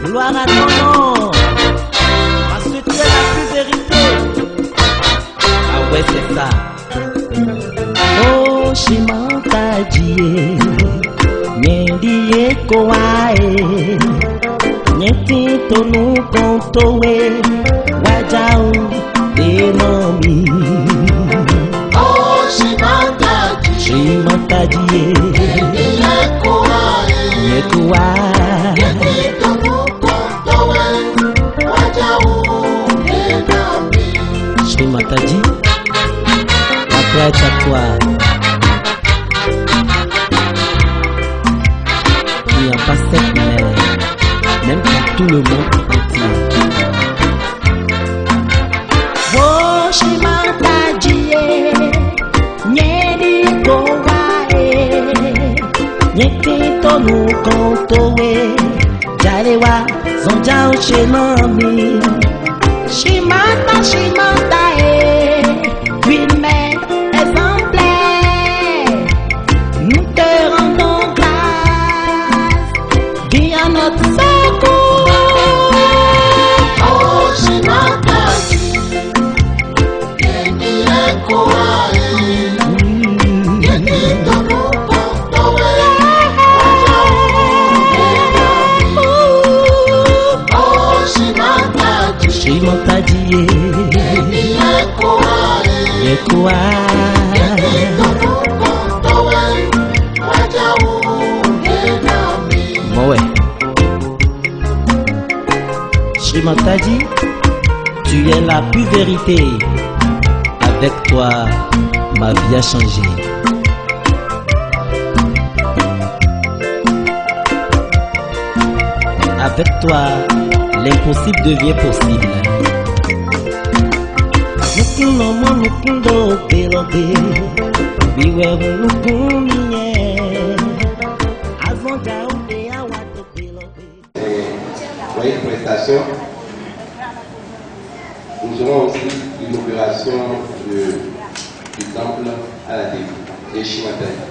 Gloire à ton nom, parce que tu es la plus vérité. Ah ouais, c'est ça. Oh, Shimantadie, Nyendiye Koae, Nyeti Tonu Kontowe, Wajau Denomi. Oh, Shimantadie, Shimantadie, Nyendiye Koae, Nyekuae. Shimantadie, à toi et à toi. Il n'y a pas cette mère, même pour tout le monde entier. Oh, Shimantadie, Nyedi Koae, Nyeti Tonu Kontowe, Jalewa, Zonjao Shenomi. Shimanta, Shimanta, lui-même exemplaire, nous te rendons grâce, viens à notre secours. Oh, Shimanta, Nyendiye Koae, Nyeti Tonu Kontowe, oh, Shimanta, Shimantadie, Nyendiye Koae, Nyekuae. Ouais. Shimantadie, tu es la plus vérité. Avec toi, ma vie a changé. Avec toi, l'impossible devient possible. Voyez prestation. Nous aurons aussi l'inauguration du temple à la Dévi et Shimantadie.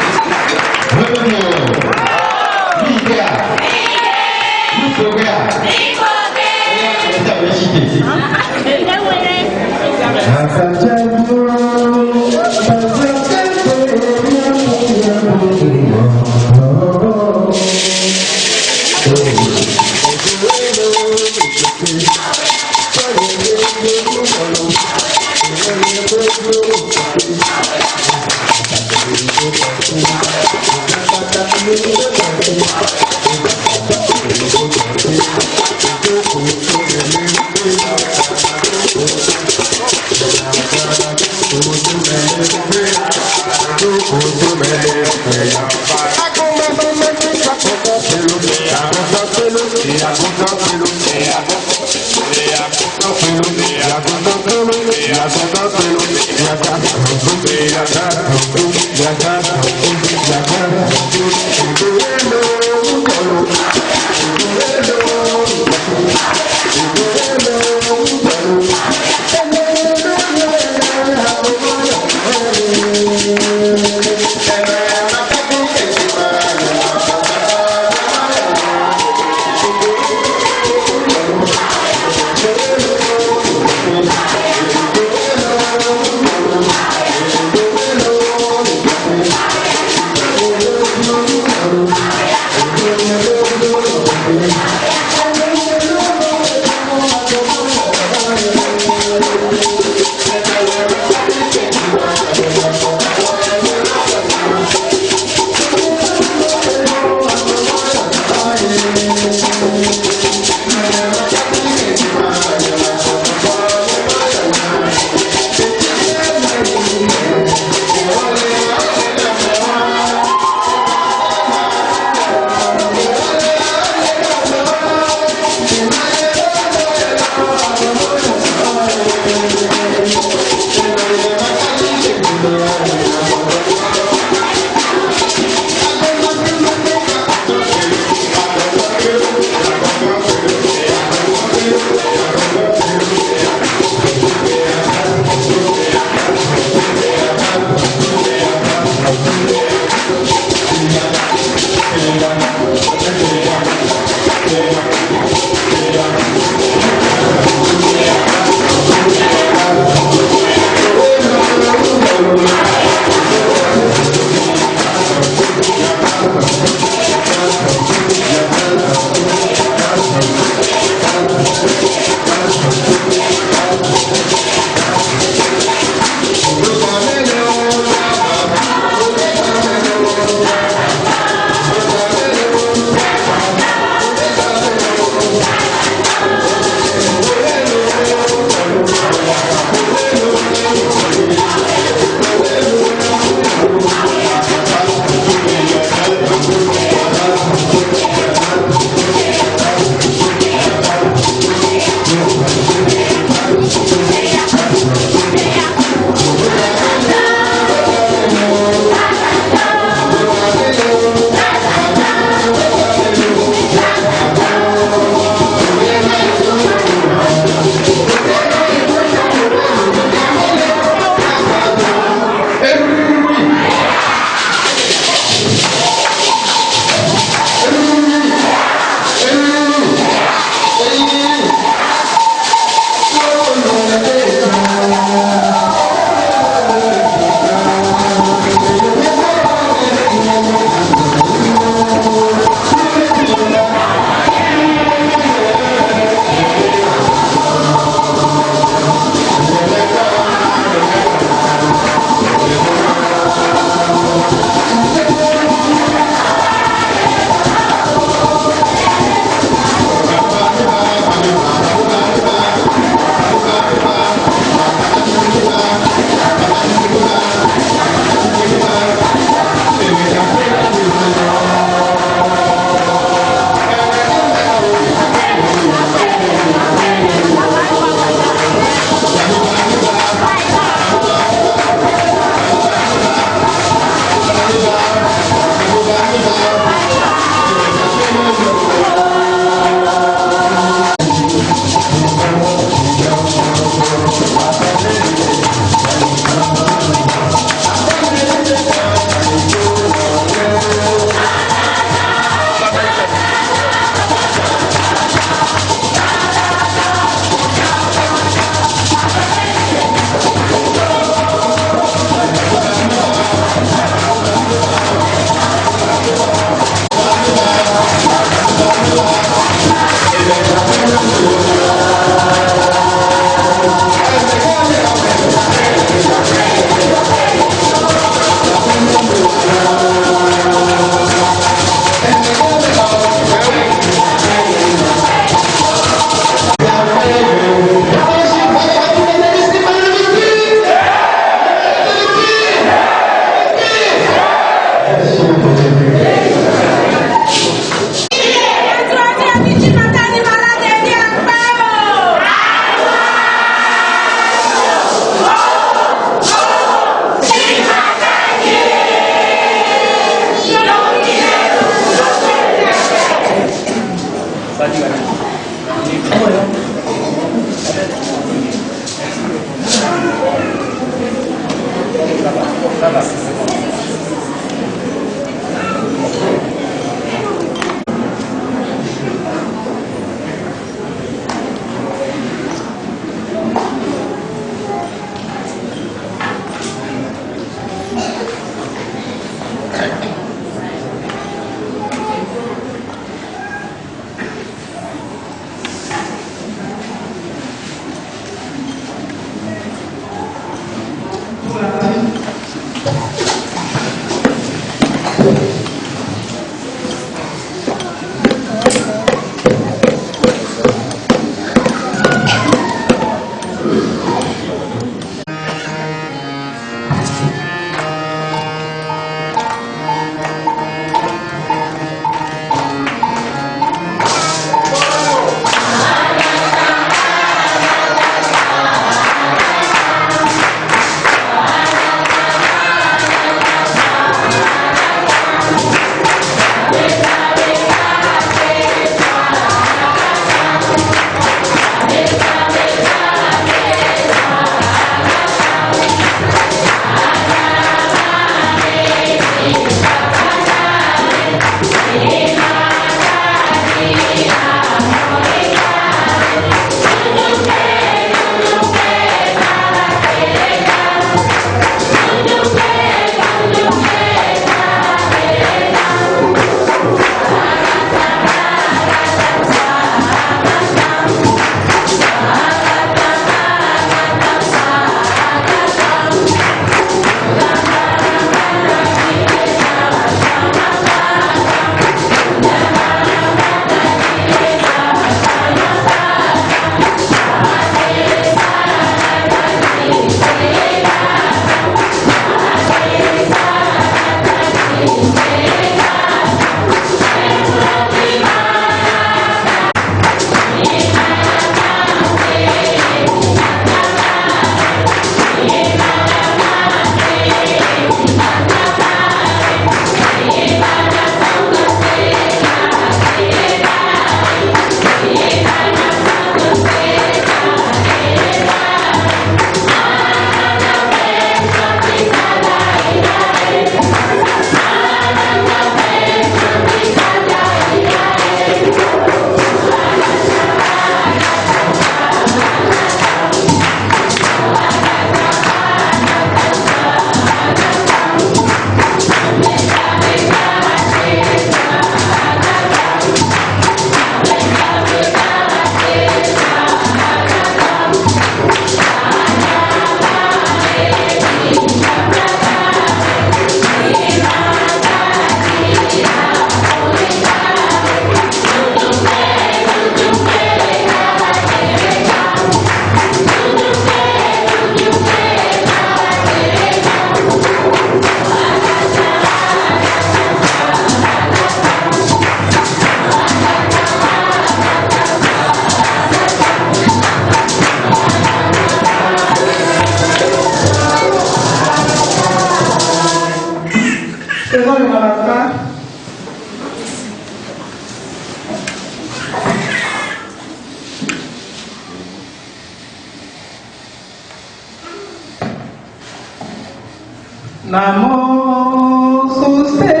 Namo Suste.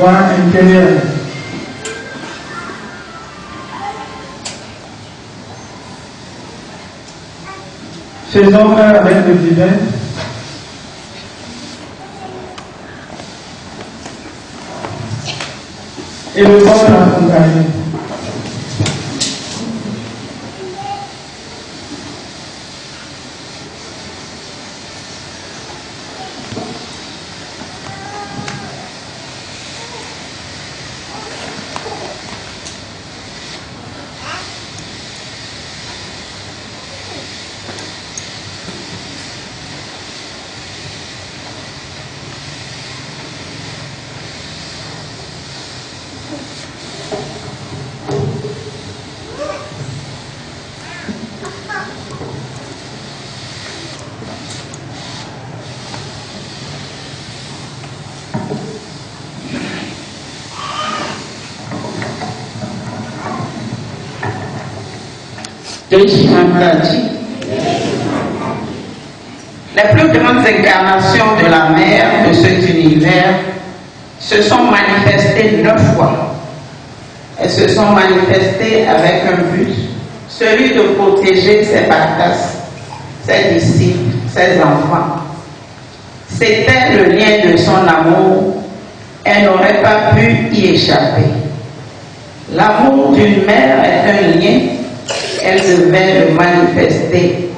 Joie intérieure. Faisons un avec le divin. Et le bon l'accompagner. Yeshimantadi. Les plus grandes incarnations de la mère de cet univers se sont manifestées 9 fois. Elles se sont manifestées avec un but, celui de protéger ses baptistes, ses disciples, ses enfants. C'était le lien de son amour, elle n'aurait pas pu y échapper. L'amour d'une mère est un lien, elle devait le manifester,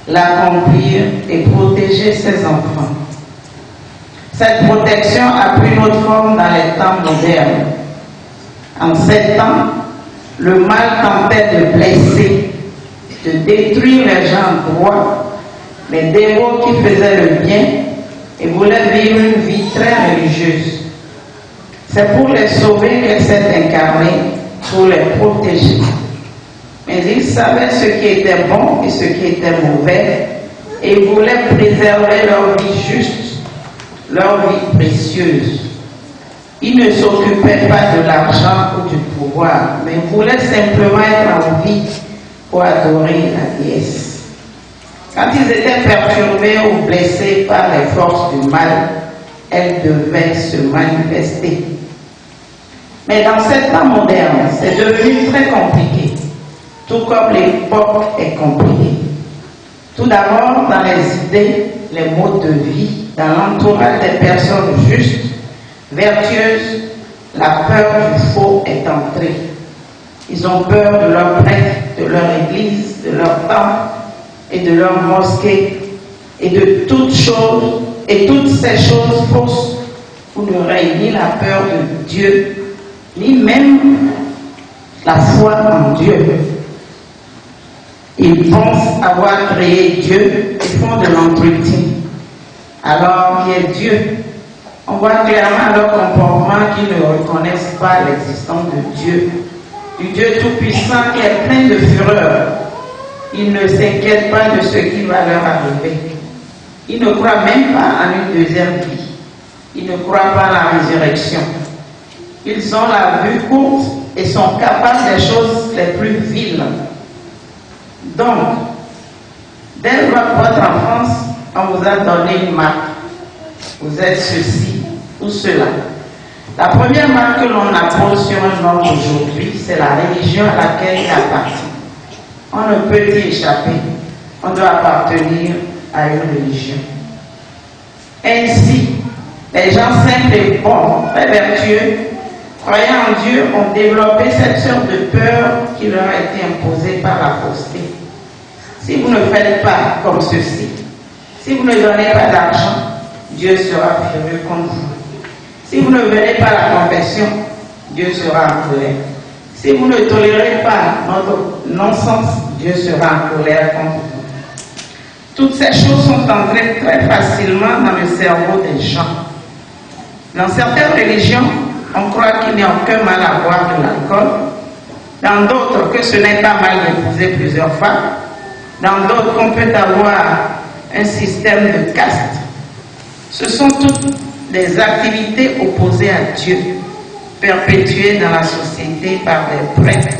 l'accomplir et protéger ses enfants. Cette protection a pris notre forme dans les temps modernes. En ces temps, le mal tentait de blesser, de détruire les gens droits, les dévots qui faisaient le bien et voulaient vivre une vie très religieuse. C'est pour les sauver qu'elle s'est incarnée, pour les protéger. Mais ils savaient ce qui était bon et ce qui était mauvais et voulaient préserver leur vie juste, leur vie précieuse. Ils ne s'occupaient pas de l'argent ou du pouvoir, mais voulaient simplement être en vie pour adorer la déesse. Quand ils étaient perturbés ou blessés par les forces du mal, elles devaient se manifester. Mais dans cette temps moderne, c'est devenu très compliqué, tout comme l'époque est compliquée. Tout d'abord, dans les idées, les modes de vie, dans l'entourage des personnes justes, vertueuses, la peur du faux est entrée. Ils ont peur de leur prêtre, de leur église, de leur temple et de leur mosquée et de toutes choses, et toutes ces choses fausses où ne règne ni la peur de Dieu, ni même la foi en Dieu. Ils pensent avoir créé Dieu et font de l'entretien. Alors, qui est Dieu? On voit clairement à leur comportement qu'ils ne reconnaissent pas l'existence de Dieu, du Dieu tout-puissant qui est plein de fureur. Ils ne s'inquiètent pas de ce qui va leur arriver. Ils ne croient même pas en une deuxième vie. Ils ne croient pas à la résurrection. Ils ont la vue courte et sont capables des choses les plus viles. Donc, dès votre enfance, on vous a donné une marque. Vous êtes ceci ou cela. La première marque que l'on appose sur un homme aujourd'hui, c'est la religion à laquelle il appartient. On ne peut y échapper. On doit appartenir à une religion. Ainsi, les gens simples et bons, très vertueux, croyant en Dieu, ont développé cette sorte de peur qui leur a été imposée par la fausseté. Si vous ne faites pas comme ceci, si vous ne donnez pas d'argent, Dieu sera furieux contre vous. Si vous ne venez pas à la confession, Dieu sera en colère. Si vous ne tolérez pas notre non-sens, Dieu sera en colère contre vous. Toutes ces choses sont entrées très facilement dans le cerveau des gens. Dans certaines religions, on croit qu'il n'y a aucun mal à boire de l'alcool. Dans d'autres, que ce n'est pas mal d'épouser plusieurs femmes. Dans d'autres, qu'on peut avoir un système de caste. Ce sont toutes des activités opposées à Dieu, perpétuées dans la société par des prêtres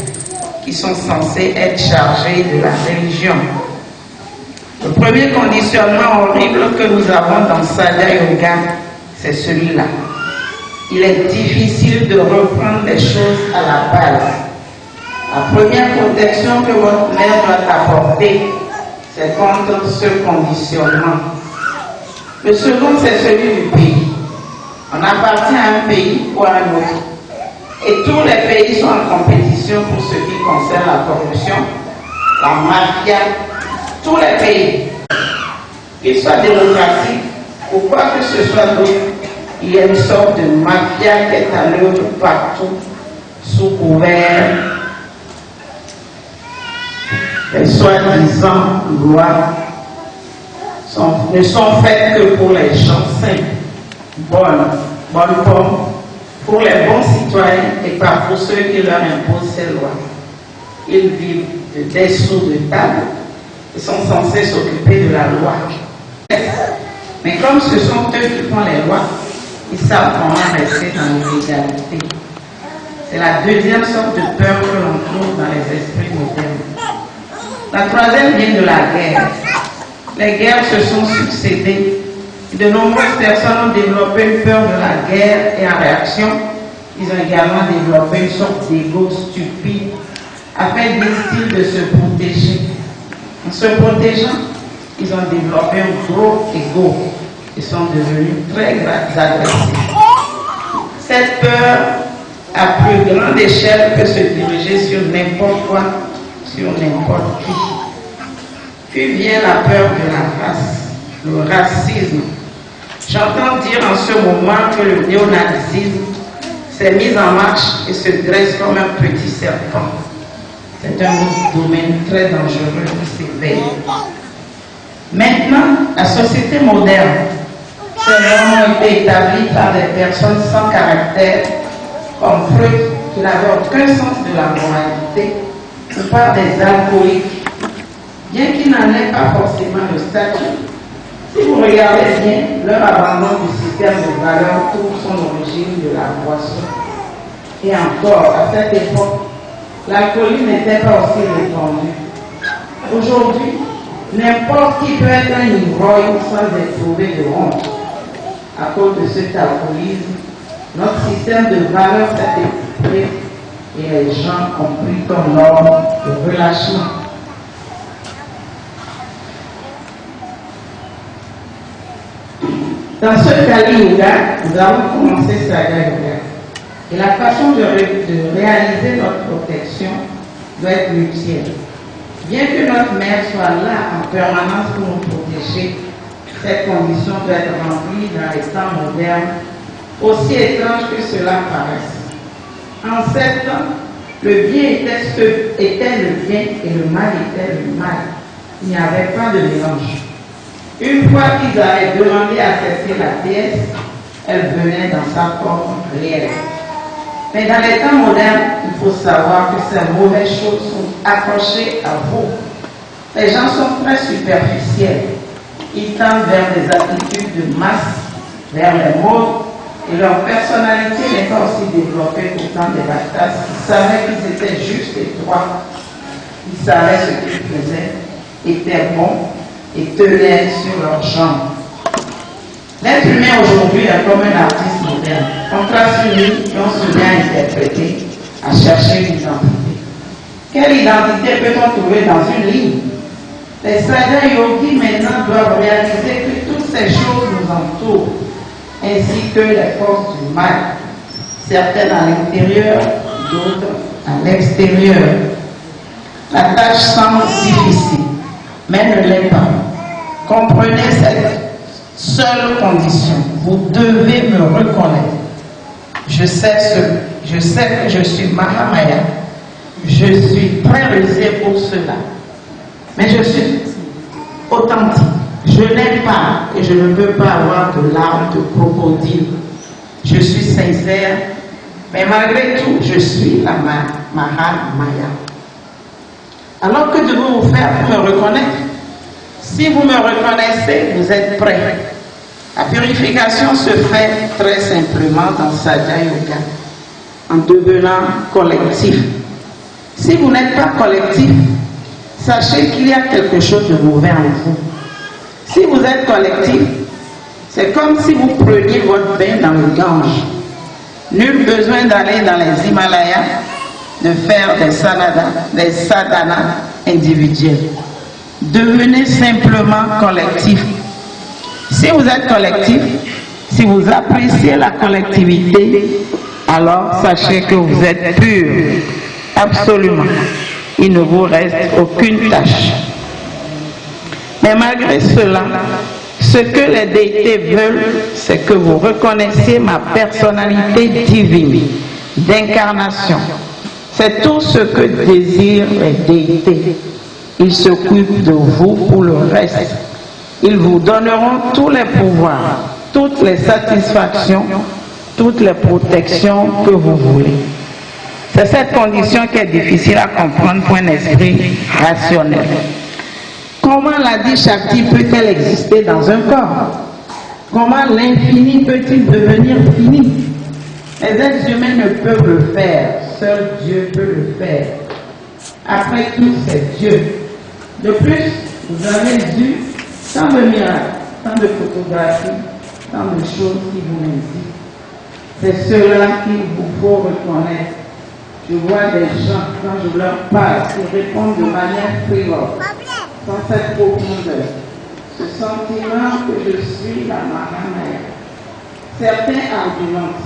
qui sont censés être chargés de la religion. Le premier conditionnement horrible que nous avons dans Sadhya Yoga, c'est celui-là. Il est difficile de reprendre les choses à la base. La première protection que votre mère doit apporter, c'est contre ce conditionnement. Le second, c'est celui du pays. On appartient à un pays ou à un autre. Et tous les pays sont en compétition pour ce qui concerne la corruption, la mafia, tous les pays. Qu'ils soient démocratiques ou quoi que ce soit d'autre, il y a une sorte de mafia qui est à l'œuvre partout, sous couvert les soi-disant lois ne sont faites que pour les gens simples, bonnes pommes, pour les bons citoyens et pas pour ceux qui leur imposent ces lois. Ils vivent de dessous de table et sont censés s'occuper de la loi. Mais comme ce sont eux qui font les lois, ils savent comment rester dans l'illégalité. C'est la deuxième sorte de peur que l'on trouve dans les esprits modernes. La troisième vient de la guerre. Les guerres se sont succédées. De nombreuses personnes ont développé une peur de la guerre et en réaction, ils ont également développé une sorte d'ego stupide afin, disent-ils, de se protéger. En se protégeant, ils ont développé un gros ego. Ils sont devenus très agressifs. Cette peur, à plus grande échelle, peut se diriger sur n'importe quoi, sur n'importe qui. Puis vient la peur de la race, le racisme. J'entends dire en ce moment que le néonazisme s'est mis en marche et se dresse comme un petit serpent. C'est un autre domaine très dangereux qui s'éveille. Maintenant, la société moderne, ces normes ont été établies par des personnes sans caractère, comme Freud, qui n'avaient aucun sens de la moralité, ou par des alcooliques, bien qu'ils n'en aient pas forcément le statut. Si vous regardez bien, leur abandon du système de valeurs trouve son origine de la boisson. Et encore, à cette époque, l'alcoolisme n'était pas aussi répandu. Aujourd'hui, n'importe qui peut être un ivrogne sans éprouver de honte. À cause de cet alcoolisme, notre système de valeurs s'est écroulé et les gens ont pris comme norme le relâchement. Dans ce Kali Yoga, nous avons commencé Saga Yoga. Et la façon de réaliser notre protection doit être mutuelle. Bien que notre mère soit là en permanence pour nous protéger, cette condition doit être remplie dans les temps modernes, aussi étrange que cela paraisse. En 7 ans, le bien était le bien et le mal était le mal. Il n'y avait pas de mélange. Une fois qu'ils avaient demandé à cesser la déesse, elle venait dans sa forme réelle. Mais dans les temps modernes, il faut savoir que ces mauvaises choses sont accrochées à vous. Les gens sont très superficiels. Ils tendent vers des attitudes de masse, vers les modes, et leur personnalité n'est pas aussi développée qu'autant des Bactas qui savaient qu'ils étaient justes et droits. Ils savaient ce qu'ils faisaient, étaient bons et tenaient sur leurs jambes. L'être humain aujourd'hui est comme un artiste moderne. On trace une ligne et on se met à interpréter, à chercher une identité. Quelle identité peut-on trouver dans une ligne? Les sadhas yogis maintenant doivent réaliser que toutes ces choses nous entourent, ainsi que les forces du mal, certaines à l'intérieur, d'autres à l'extérieur. La tâche semble difficile, mais ne l'est pas. Comprenez cette seule condition. Vous devez me reconnaître. Je sais que je suis Mahamaya. Je suis pré-rusé pour cela. Mais je suis authentique. Je n'ai pas et je ne peux pas avoir de larmes de crocodile. Je suis sincère, mais malgré tout, je suis la Mahamaya. Alors que devons-vous faire pour me reconnaître? Si vous me reconnaissez, vous êtes prêts. La purification se fait très simplement dans Saja Yoga, en devenant collectif. Si vous n'êtes pas collectif, sachez qu'il y a quelque chose de mauvais en vous. Si vous êtes collectif, c'est comme si vous preniez votre bain dans le Gange. Nul besoin d'aller dans les Himalayas, de faire des sadhanas individuels. Devenez simplement collectif. Si vous êtes collectif, si vous appréciez la collectivité, alors sachez que vous êtes pur. Absolument. Il ne vous reste aucune tâche. Mais malgré cela, ce que les déités veulent, c'est que vous reconnaissiez ma personnalité divine, d'incarnation. C'est tout ce que désirent les déités. Ils s'occupent de vous pour le reste. Ils vous donneront tous les pouvoirs, toutes les satisfactions, toutes les protections que vous voulez. C'est cette condition qui est difficile à comprendre pour un esprit rationnel. Comment l'Adi Shakti peut-elle exister dans un corps? Comment l'infini peut-il devenir fini? Les êtres humains ne peuvent le faire, seul Dieu peut le faire. Après tout, c'est Dieu. De plus, vous avez vu tant de miracles, tant de photographies, tant de choses qui vous indiquent. C'est cela qu'il vous faut reconnaître. Je vois des gens, quand je leur parle, qui répondent de manière frivole, sans cette profondeur. Ce sentiment que je suis la Mahamaya. Certains argumentent.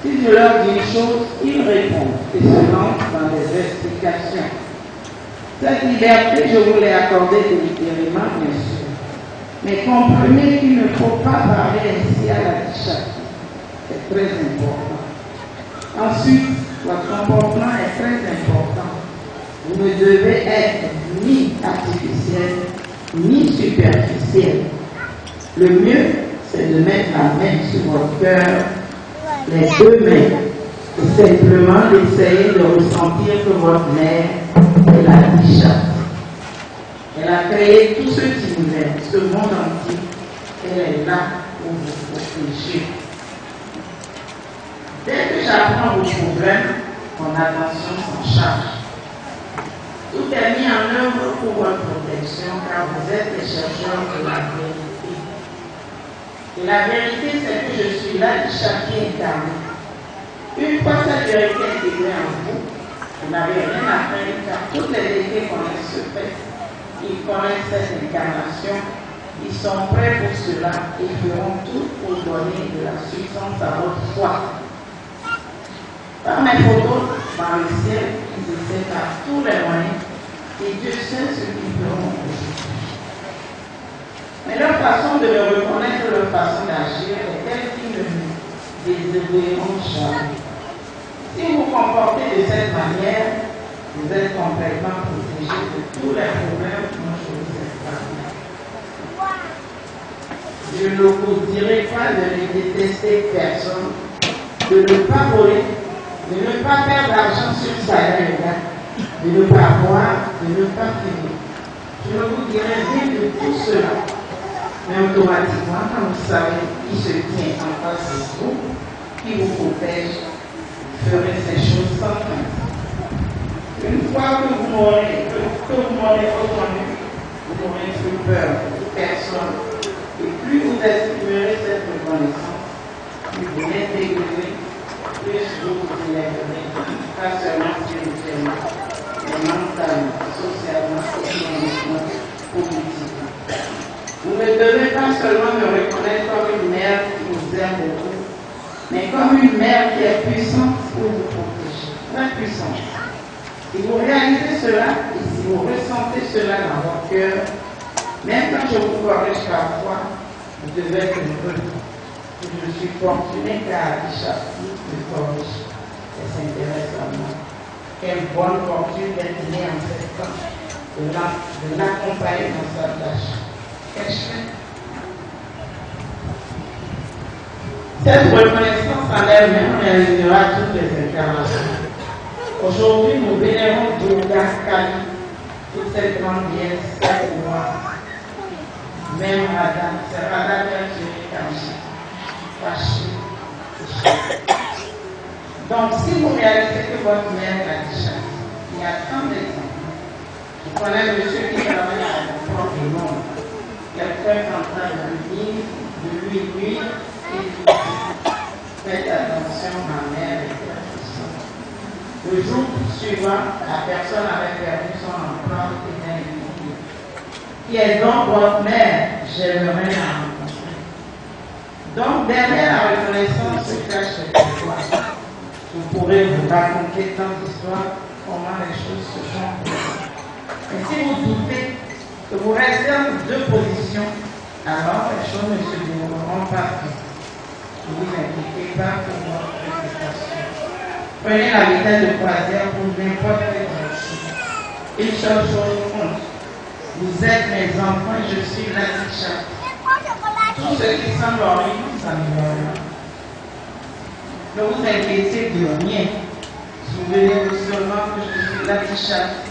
Si je leur dis une chose, ils répondent et se lancent dans des explications. Cette liberté, je vous l'ai accordée délibérément, bien sûr. Mais comprenez qu'il ne faut pas parler ainsi à la Dishaki. C'est très important. Ensuite, votre comportement est très important. Vous ne devez être ni artificiel, ni superficiel. Le mieux, c'est de mettre la main sur votre cœur, les deux mains, et simplement d'essayer de ressentir que votre mère est la Dishaki. Elle a créé tout ce qui vous aime, ce monde entier. Elle est là pour vous protéger. Dès que j'apprends vos problèmes, mon attention s'en charge. Tout est mis en œuvre pour votre protection car vous êtes les chercheurs de la vérité. Et la vérité, c'est que je suis là, Dishaki incarné. Une fois cette vérité intégrée en vous n'avez rien à faire car toutes les vérités connaissent ce fait. Ils connaissent cette incarnation, ils sont prêts pour cela et feront tout pour donner de la substance à votre foi. Par mes photos, dans le ciel, ils essaient par tous les moyens et Dieu sait ce qu'ils feront aujourd'hui. Mais leur façon de me reconnaître, leur façon d'agir est telle qu'ils ne me désobéiront jamais. Si vous vous comportez de cette manière, vous êtes complètement protégé de tous les problèmes dont je vous ai parlé. Je ne vous dirai pas de ne détester personne, de ne pas voler, de ne pas faire d'argent sur salaire égal, de ne pas boire, de ne pas fumer. Je ne vous dirai rien de tout cela. Mais automatiquement, quand vous savez qui se tient en face de vous, qui vous protège, vous ferez ces choses sans crainte. Une fois que vous m'aurez reconnu, vous n'aurez plus peur de personne. Et plus vous exprimerez cette reconnaissance, plus vous l'intégrerez, plus vous vous élèverez, pas seulement spirituellement, mais mentalement, socialement, économiquement, politiquement. Vous ne devez pas seulement me reconnaître comme une mère qui vous aime beaucoup, mais comme une mère qui est puissante pour vous protéger, très puissante. Si vous réalisez cela et si vous ressentez cela dans votre cœur, même quand je vous corrige parfois, vous devez être heureux. Je suis fortuné car Dishaki me corrige et s'intéresse à moi. Quelle bonne fortune d'être né en cette temps, de l'accompagner dans sa tâche. Quel chemin. Cette reconnaissance en elle-même réalisera toutes les incarnations. Aujourd'hui, nous vénérons Durga Kali, toute cette grande déesse pour moi. Même Radha, c'est Radha qui a tué Kamshi, Vashi. Donc, si vous réalisez que votre mère a dit il y a tant d'exemples. Je connais monsieur qui travaille à l'aéroport du monde. Quelqu'un est en train de lui nuire et de faites attention, ma mère est là. Le jour suivant, la personne avait perdu son emploi et bien étudié. Qui est donc votre mère? J'aimerais la rencontrer. Donc, derrière la reconnaissance se cache l'histoire. Je pourrais vous raconter tant d'histoires, comment les choses se font. Et si vous doutez que vous restez en deux positions, alors les choses ne se dérouleront pas plus. Ne vous inquiétez pas pour votre réputation. Prenez la vitesse de croisière pour n'importe quelle direction. Une seule chose compte. Vous êtes mes enfants et je suis la Dishaki. Tout ce qui semble horrible, ça ne va rien. Ne vous inquiétez de rien. Souvenez-vous seulement que je suis la Dishaki.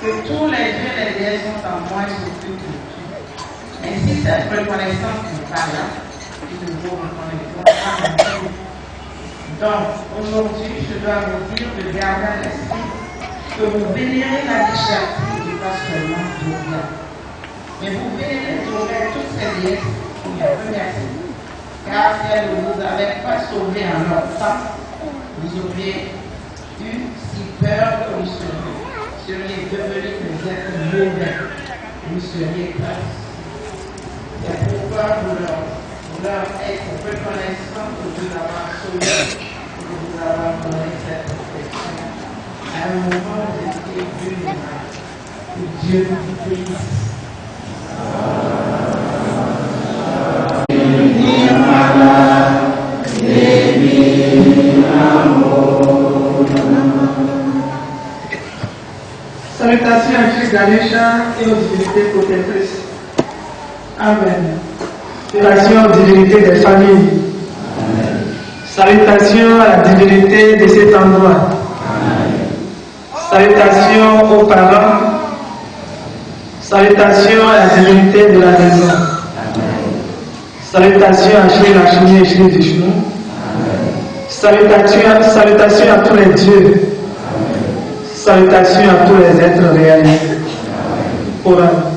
Que tous les dieux et les déesses sont en moi et s'occupent de tout. Ainsi, cette reconnaissance n'est pas là. Et nous vous reconnaissons pas en tout. Donc, aujourd'hui, je dois vous dire de garder à l'esprit que vous vénérez la Dishaki pas seulement Doria. Mais vous pouvez honorer toutes ces déesses pour les remercier. Car si elles ne vous avaient pas sauvé en leur temps, vous auriez eu si peur que vous seriez devenus des êtres mauvais. Vous seriez peur. C'est pourquoi vous leur êtes reconnaissant de vous avoir sauvé, de vous avoir donné cette protection. À un moment où vous étiez vulnérables, que Dieu vous bénisse. Salutations à Christ Ganesha et aux divinités protectrices. Amen. Salutations aux divinités des familles. Amen. Salutations à la divinité de cet endroit. Amen. Salutations aux parents. Salutations à la divinité de la maison. Amen. Salutations à Shri Lakshmi et Shri Vishnu. Salutations à tous les dieux. Salutations à tous les êtres réalisés. Coran.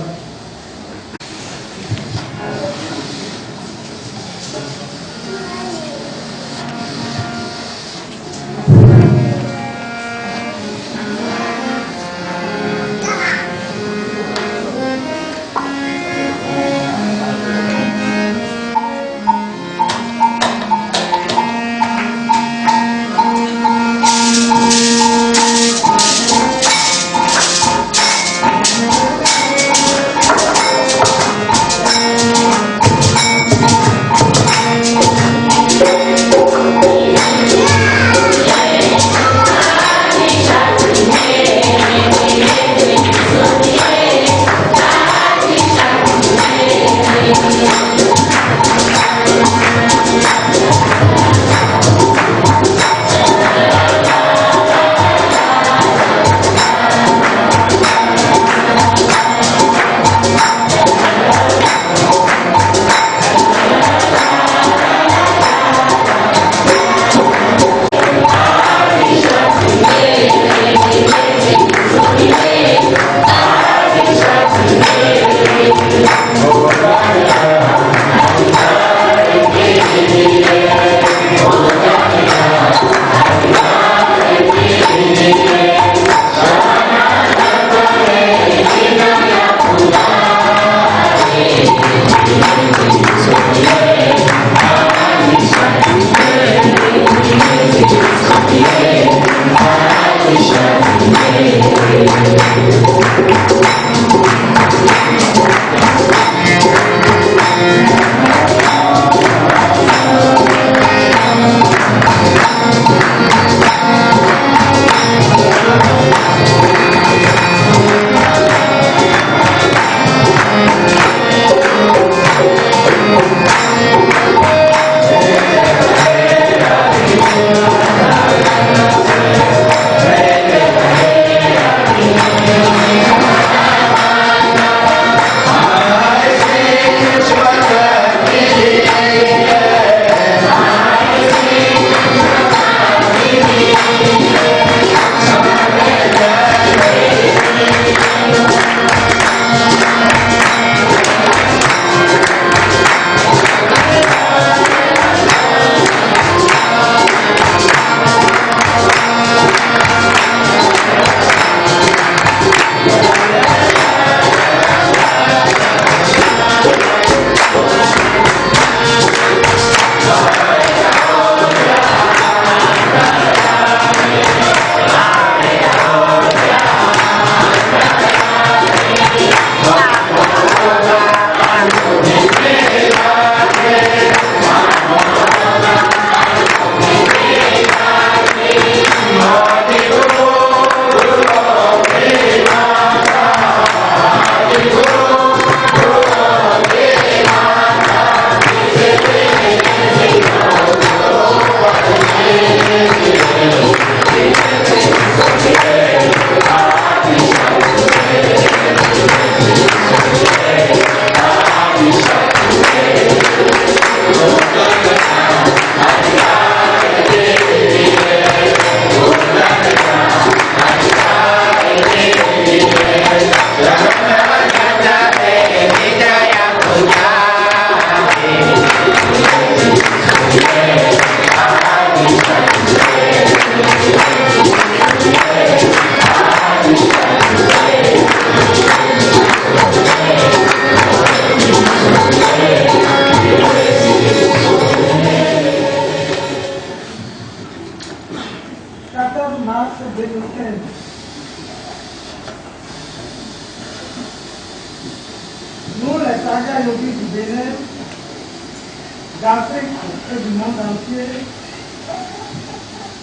d'Afrique et du monde entier,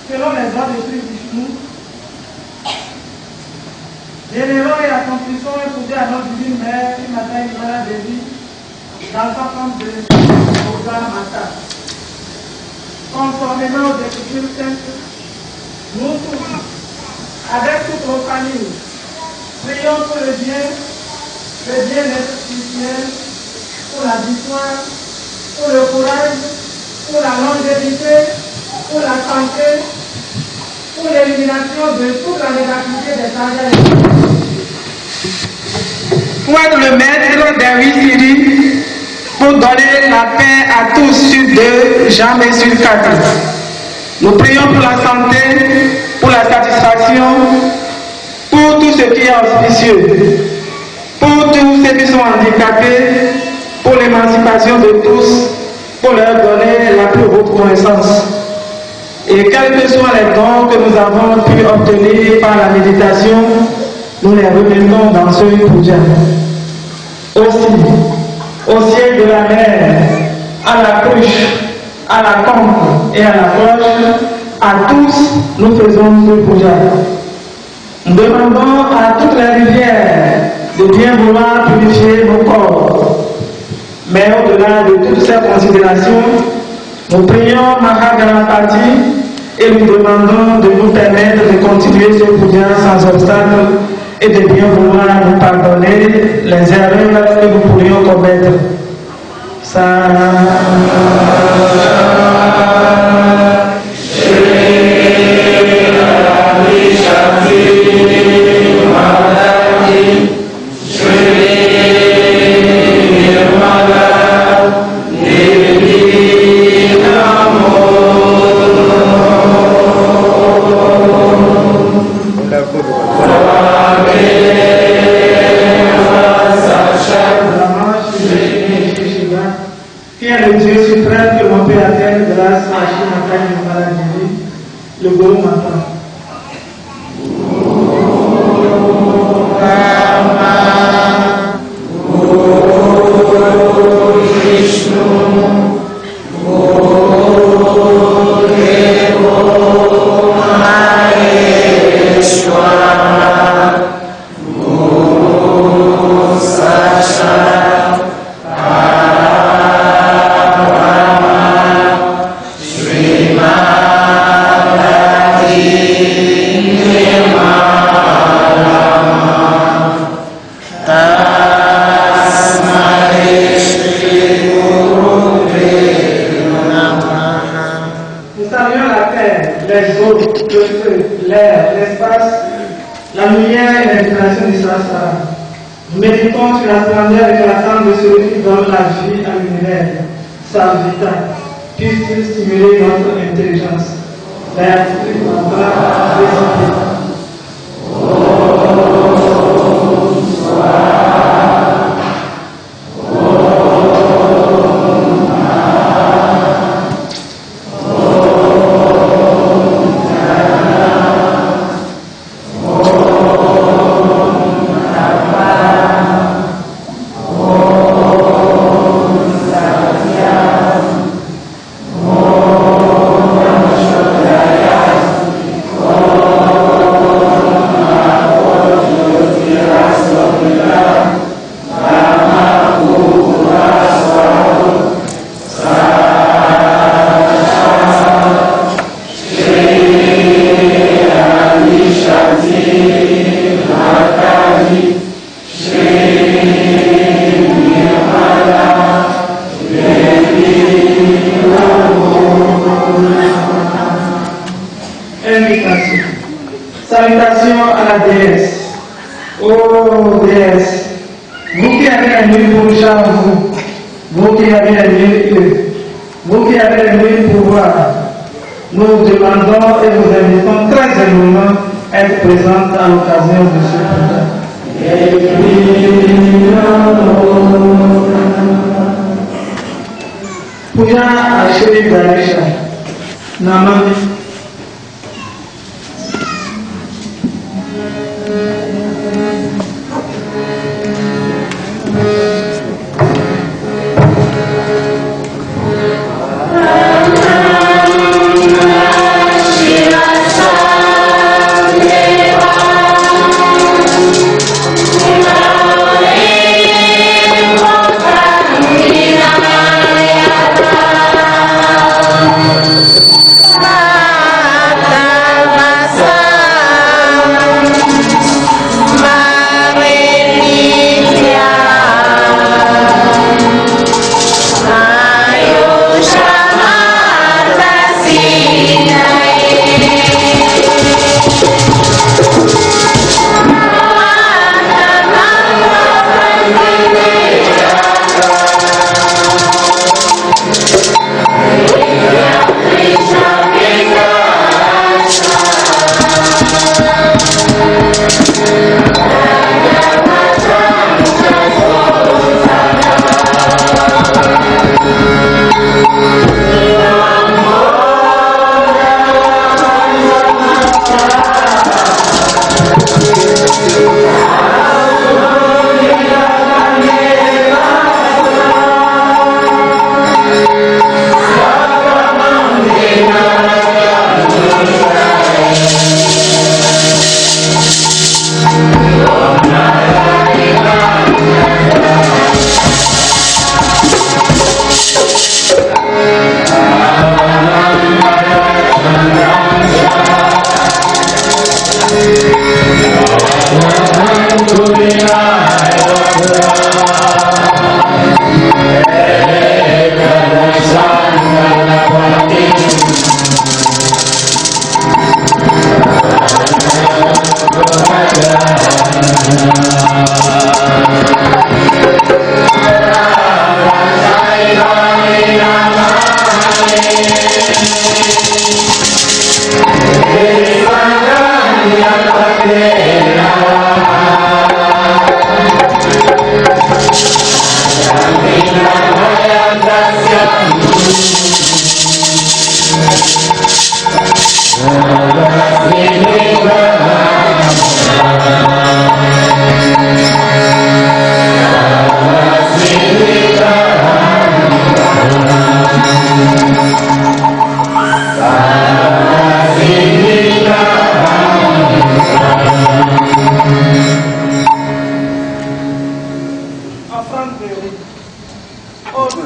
selon les ordres de Christ Vishnu, générons et accomplissons et posez à notre divine mère, Mata Nirmala Devi, dans sa forme de Yoga Mata. Conformément aux Écritures saintes, nous tous, avec toutes nos familles, prions pour le bien-être spirituel, pour la victoire, pour le courage, pour la longévité, pour la santé, pour l'élimination de toute la négativité des changements. Pour être le maître des 8 séries, pour donner la paix à tous sur 2, jamais sur 4. Nous prions pour la santé, pour la satisfaction, pour tout ce qui est auspicieux, pour tous ceux qui sont handicapés, pour l'émancipation de tous, pour leur donner la plus haute connaissance. Et quels que soient les dons que nous avons pu obtenir par la méditation, nous les remettons dans ce puja. Aussi, au ciel de la mer, à la cruche, à la campe et à la cloche, à tous nous faisons ce puja. Nous demandons à toutes les rivières de bien vouloir purifier nos corps. Mais au-delà de toutes ces considérations, nous prions Mahaganapati et nous demandons de nous permettre de continuer ce puja sans obstacle et de bien vouloir nous pardonner les erreurs que nous pourrions commettre. Qui est le Dieu suprême que mon Père atteigne grâce à Shimata Nirmala Devi, le Guru Mata. La lumière et l'inspiration du Sahasrara. Nous méditons sur la splendeur éclatante de celui qui donne la vie à l'univers, Sarvita. Puisse-t-il stimuler notre intelligence. Gayatri Mantra récité. Salutations à la déesse. Oh déesse, vous qui avez les nuits pour Jean, vous qui avez les nuits, vous qui avez les nuits pour voir, nous vous demandons et vous invitons très humblement à être présentes à l'occasion de ce puja. Puja à Shri Ganesha. Namah.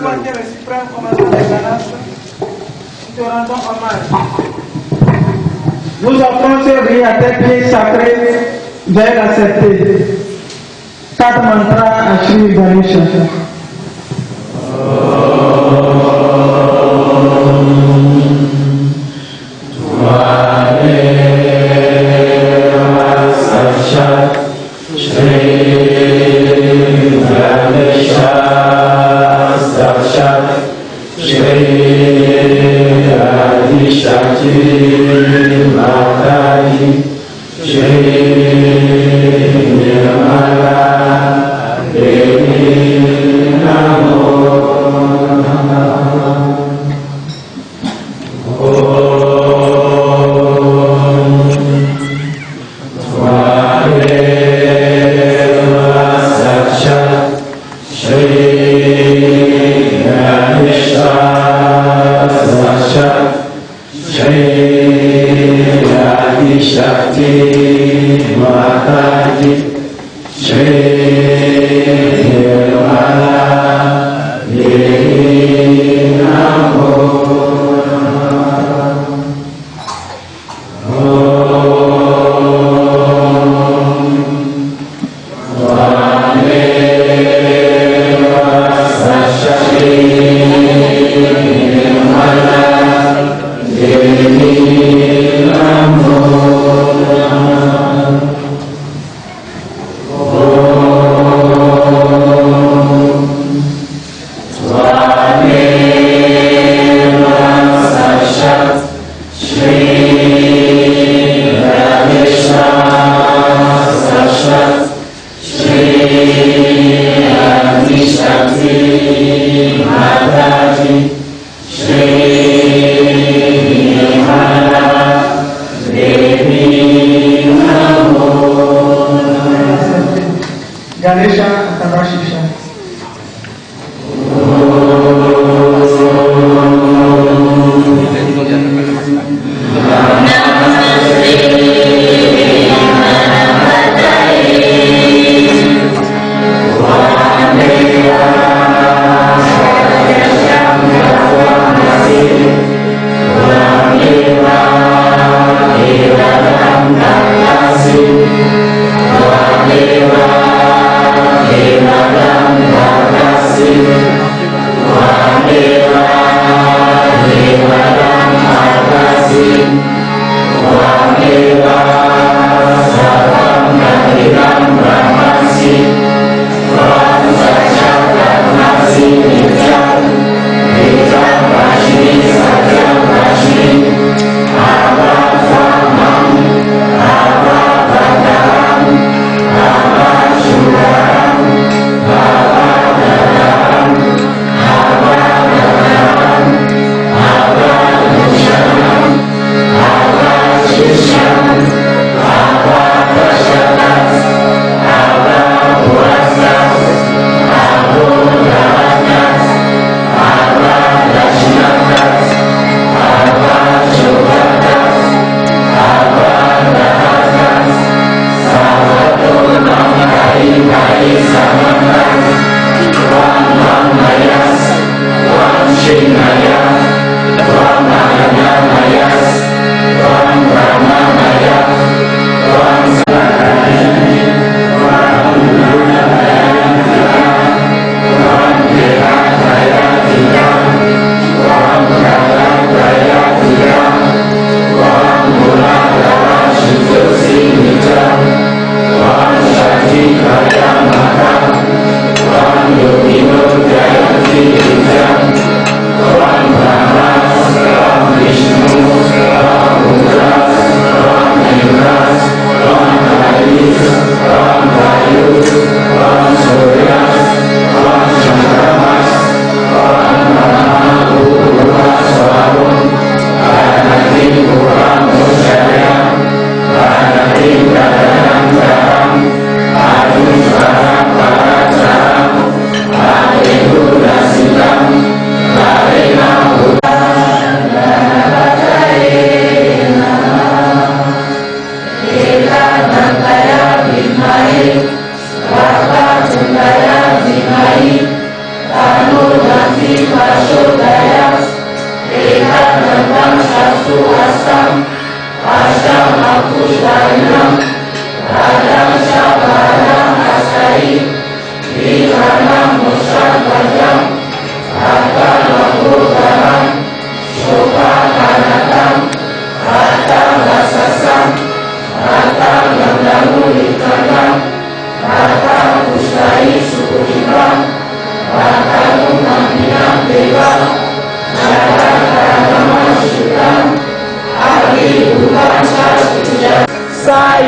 toi qui es le suprême commandant des galances, nous te rendons hommage. Nous offrons ce riz à tes pieds sacrés vers la sainteté. 4 mantras à Shri Ganesha. Shakti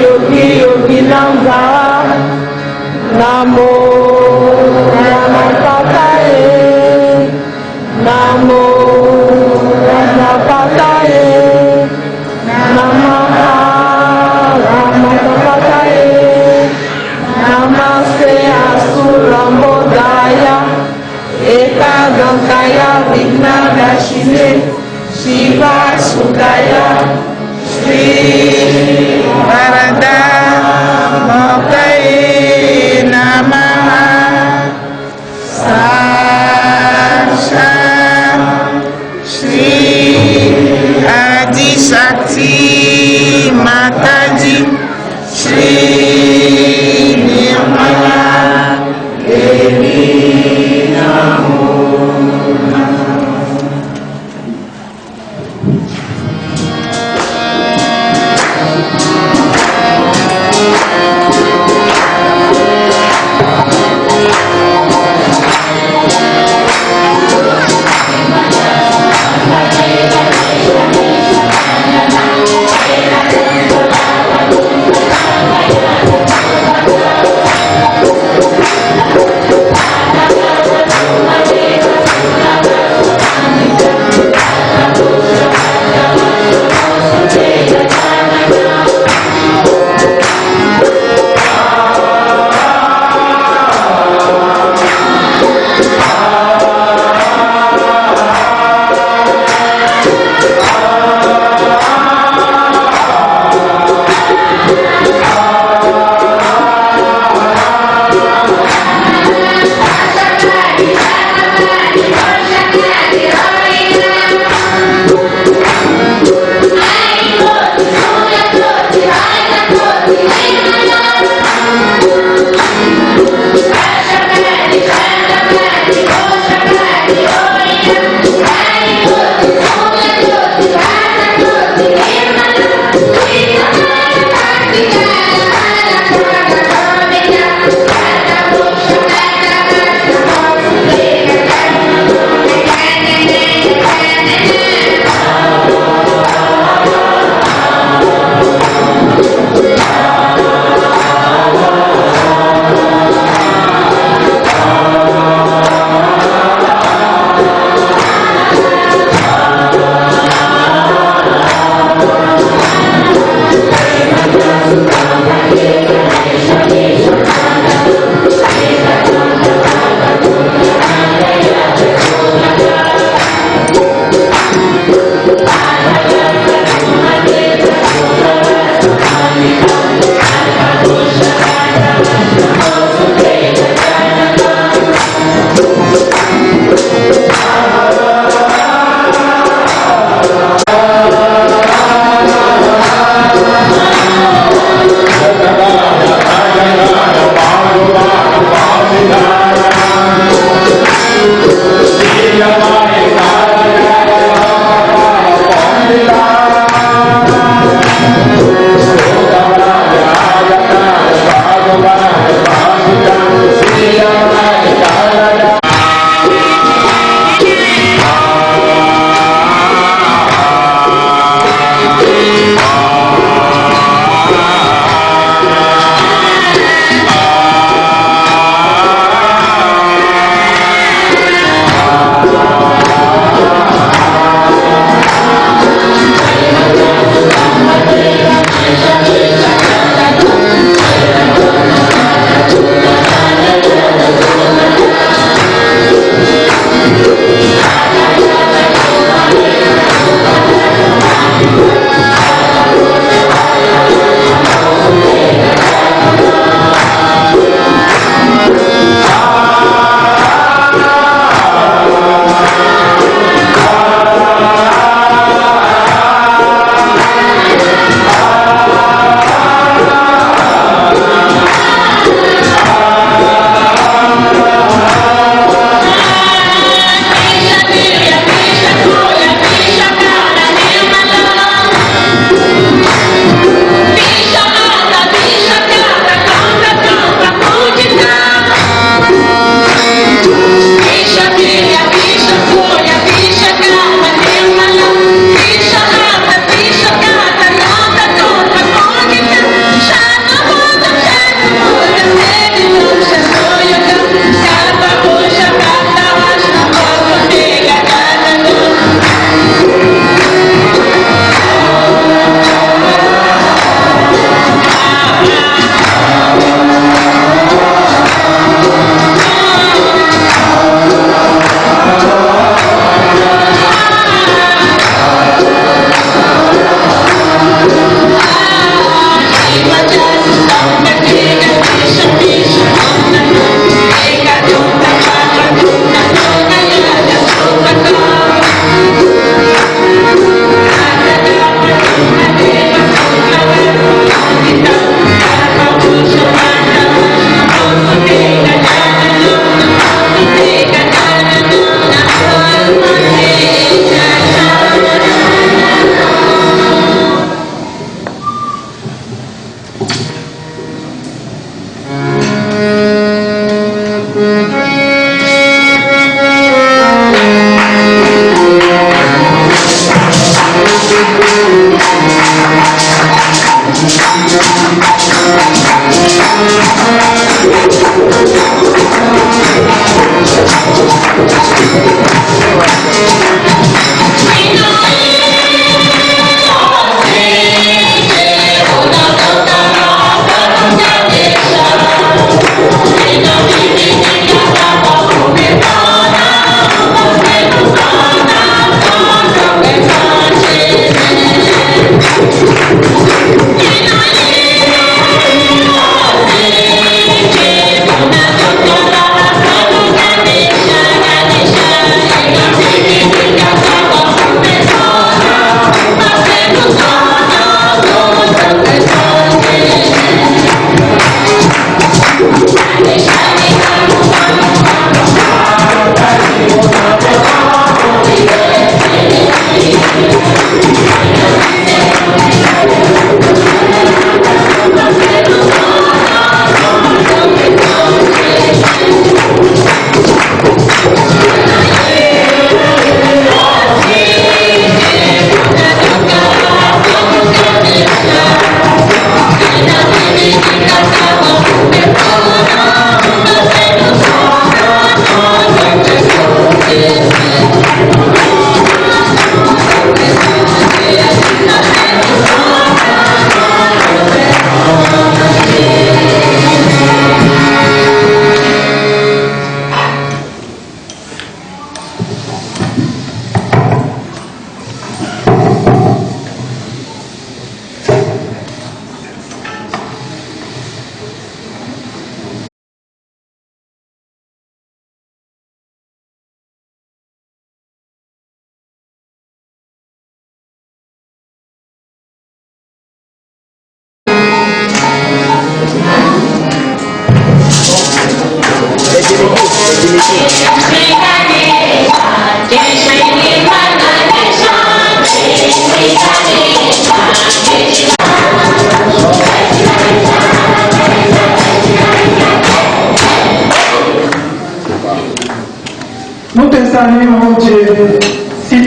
Yogi Yogi Nanga Namo Ramapataye Namo Ramapataye Namaha Ramapataye Namaste Asurambodaya Ekadantaya Vignadashine Shiva Sudaya Shri Varada Mokai Namaha Sasha Shri Adi Shakti Mataji Shri Nirmala Devi Namo Namo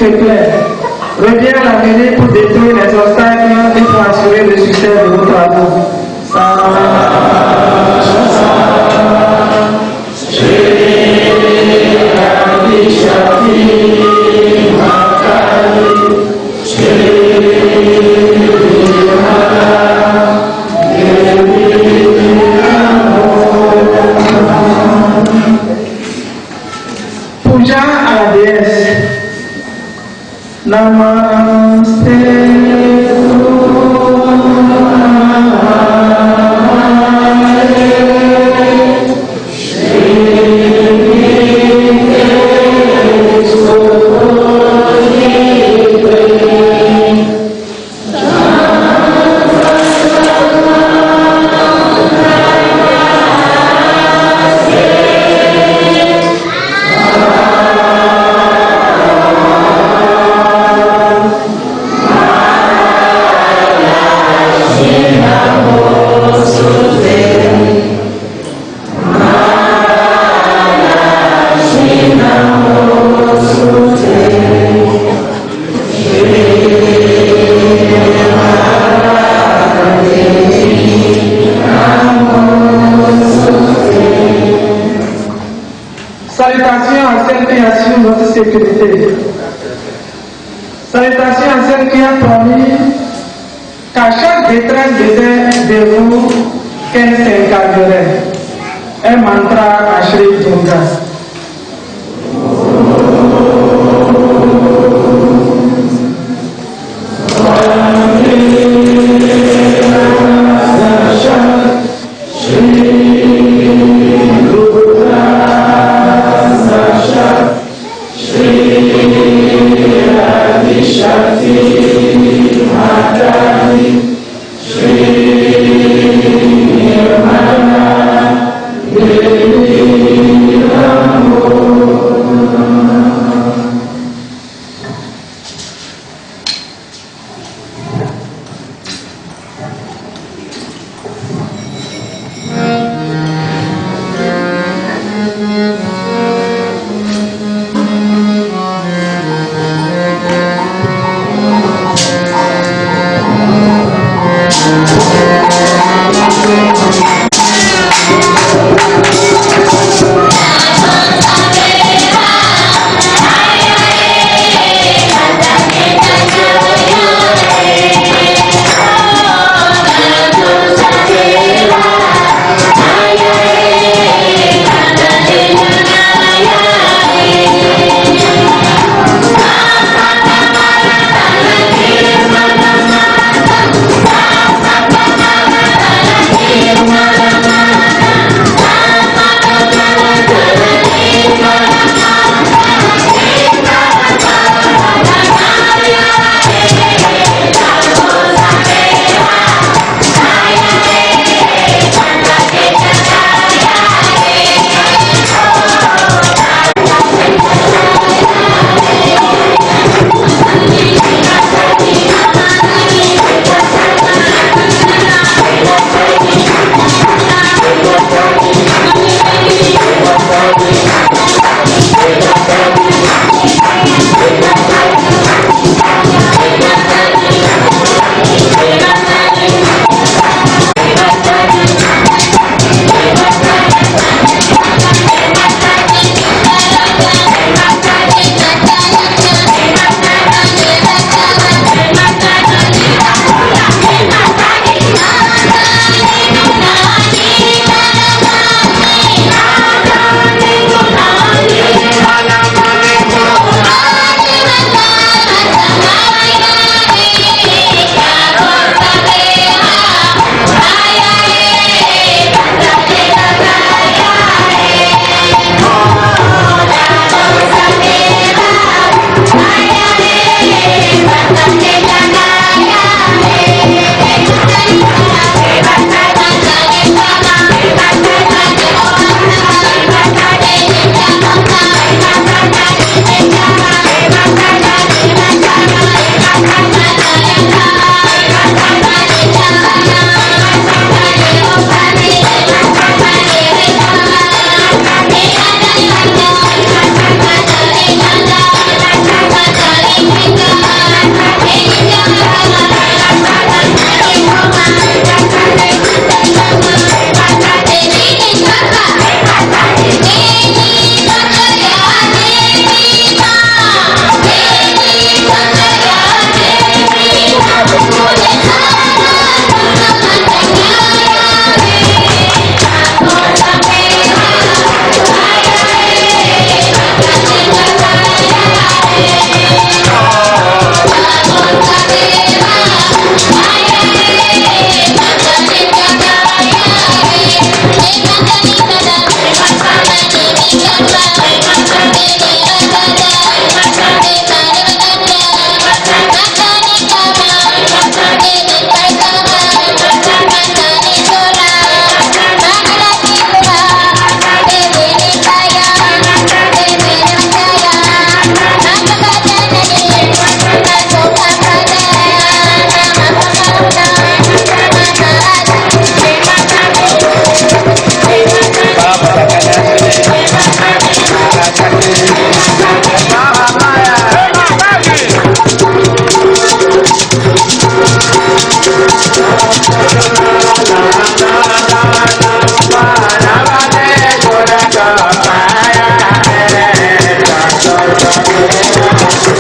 te plaît, reviens à l'avenir pour détruire les obstacles et pour assurer le succès de vos travaux. Puja à la déesse. Namaste. Salutations à celle qui assure notre sécurité. Salutations à celle qui a promis qu'à chaque détresse de vous, qu'elle s'incarnerait. Un mantra à Shri Durga.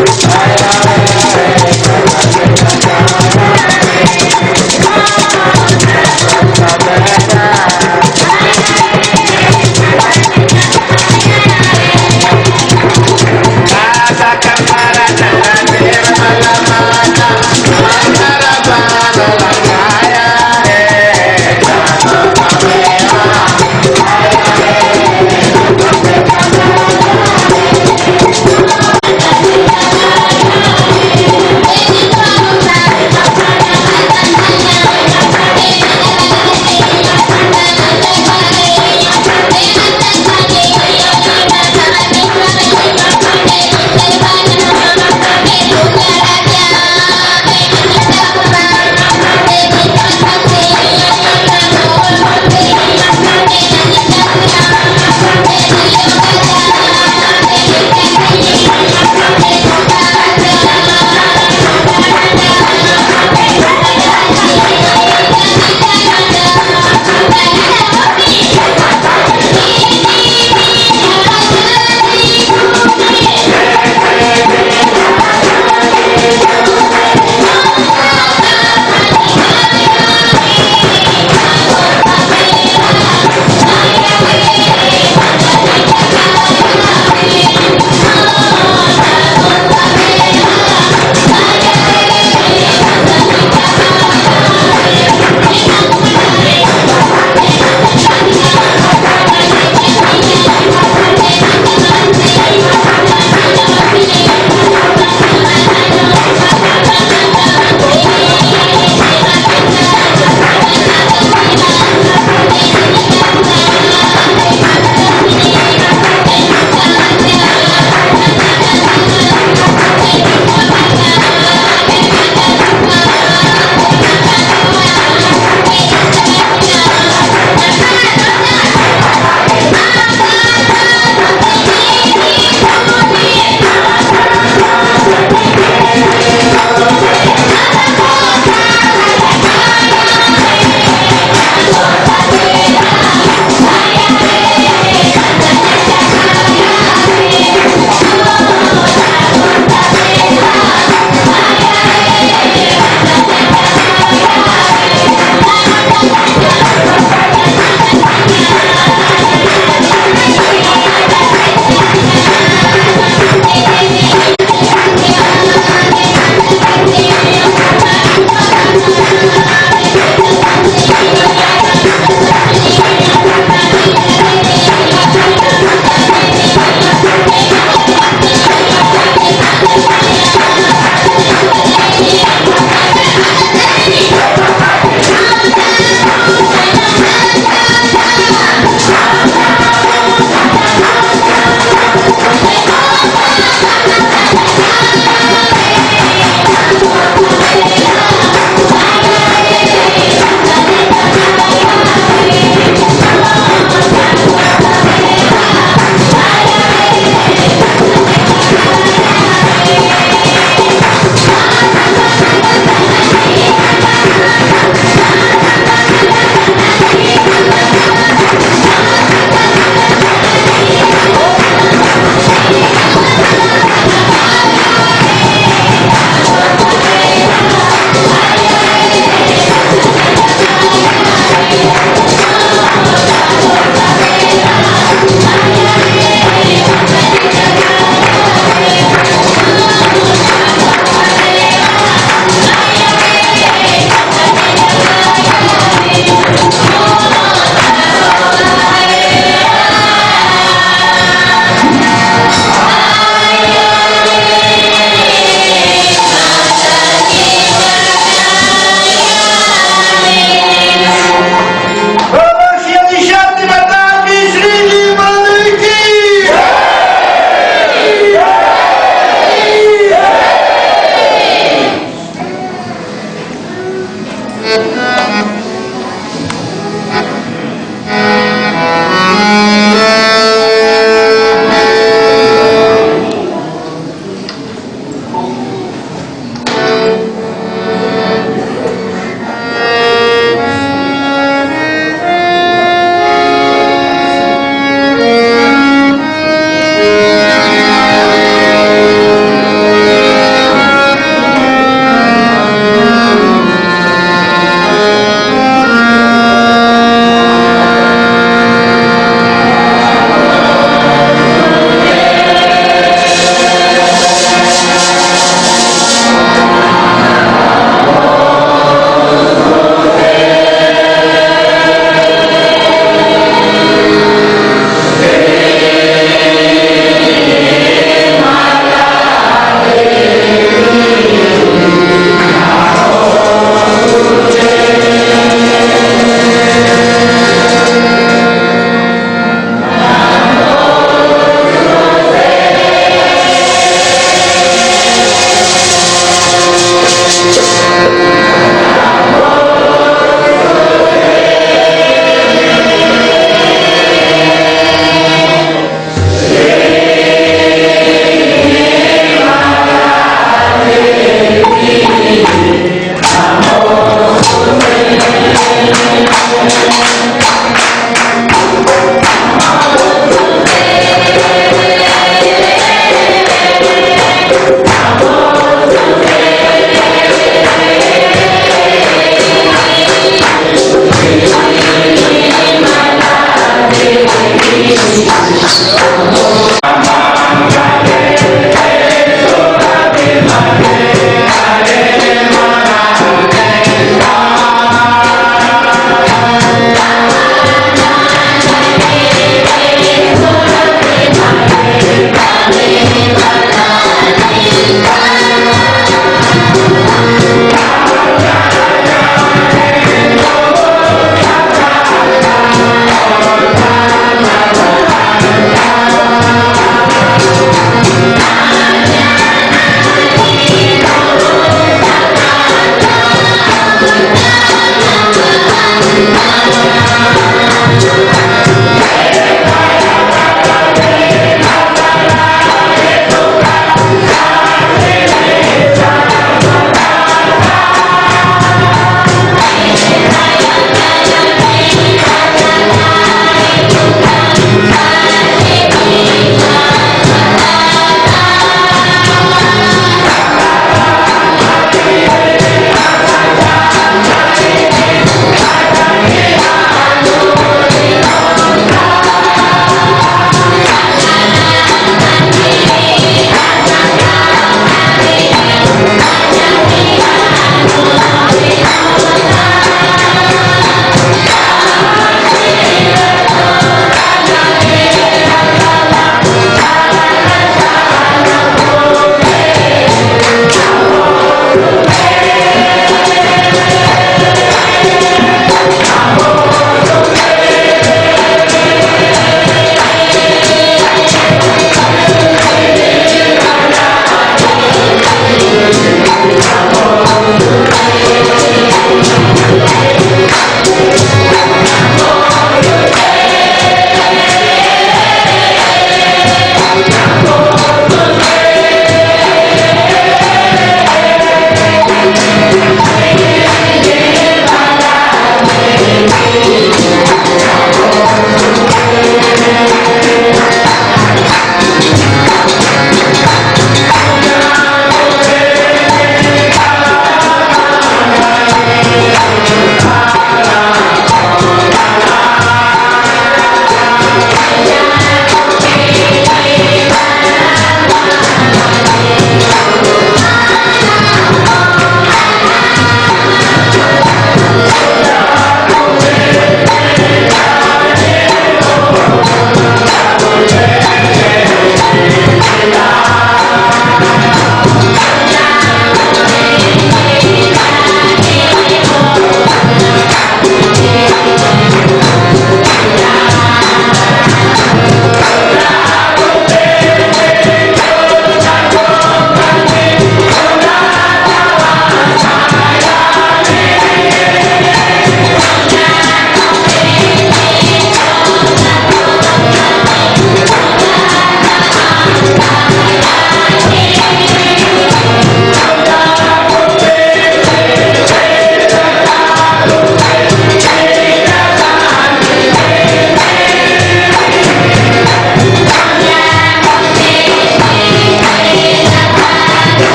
Amen.